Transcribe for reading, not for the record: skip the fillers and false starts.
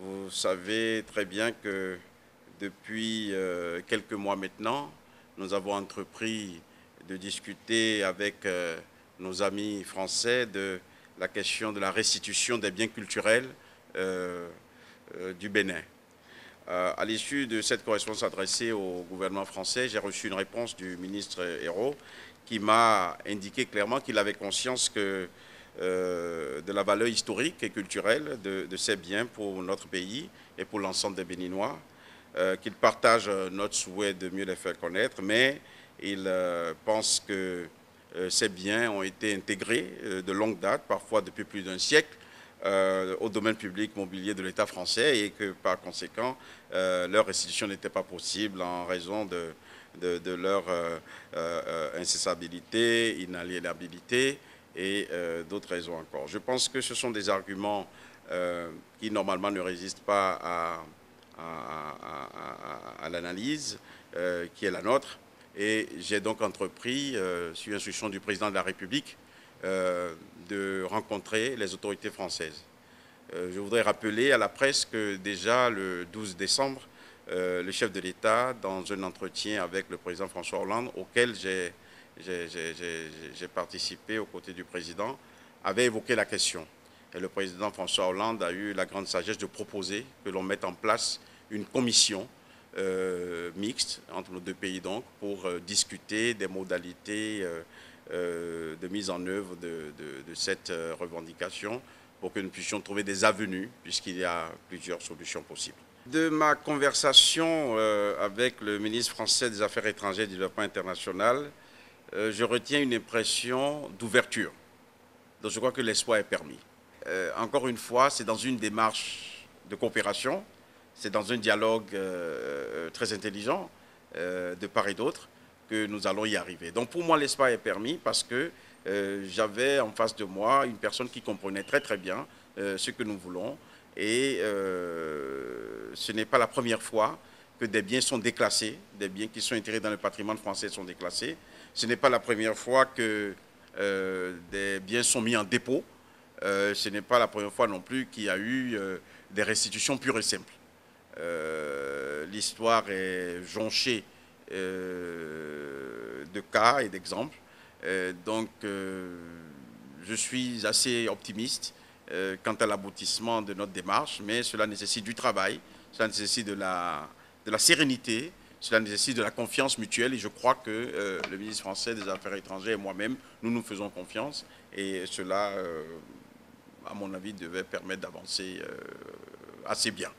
Vous savez très bien que depuis quelques mois maintenant, nous avons entrepris de discuter avec nos amis français de la question de la restitution des biens culturels du Bénin. À l'issue de cette correspondance adressée au gouvernement français, j'ai reçu une réponse du ministre Ayrault qui m'a indiqué clairement qu'il avait conscience de la valeur historique et culturelle de ces biens pour notre pays et pour l'ensemble des Béninois, qu'il partage notre souhait de mieux les faire connaître, mais il pense que ces biens ont été intégrés de longue date, parfois depuis plus d'un siècle, au domaine public mobilier de l'État français et que par conséquent, leur restitution n'était pas possible en raison de leur incessabilité, inaliénabilité et d'autres raisons encore. Je pense que ce sont des arguments qui normalement ne résistent pas à l'analyse qui est la nôtre. Et j'ai donc entrepris, sur instruction du président de la République, de rencontrer les autorités françaises. Je voudrais rappeler à la presse que déjà le 12 décembre, le chef de l'État, dans un entretien avec le président François Hollande, auquel j'ai participé aux côtés du président, avait évoqué la question. Et le président François Hollande a eu la grande sagesse de proposer que l'on mette en place une commission mixte entre nos deux pays donc pour discuter des modalités de mise en œuvre de cette revendication pour que nous puissions trouver des avenues puisqu'il y a plusieurs solutions possibles. De ma conversation avec le ministre français des Affaires étrangères et du développement international, je retiens une impression d'ouverture. Donc je crois que l'espoir est permis. Encore une fois, c'est dans une démarche de coopération, c'est dans un dialogue très intelligent de part et d'autre que nous allons y arriver. Donc pour moi, l'espoir est permis parce que j'avais en face de moi une personne qui comprenait très bien ce que nous voulons. Et ce n'est pas la première fois que des biens sont déclassés, des biens qui sont intégrés dans le patrimoine français sont déclassés. Ce n'est pas la première fois que des biens sont mis en dépôt. Ce n'est pas la première fois non plus qu'il y a eu des restitutions pures et simples. L'histoire est jonchée de cas et d'exemples. Donc, je suis assez optimiste quant à l'aboutissement de notre démarche, mais cela nécessite du travail, cela nécessite de la sérénité, cela nécessite de la confiance mutuelle et je crois que le ministre français des Affaires étrangères et moi-même, nous faisons confiance et cela, à mon avis, devait permettre d'avancer assez bien.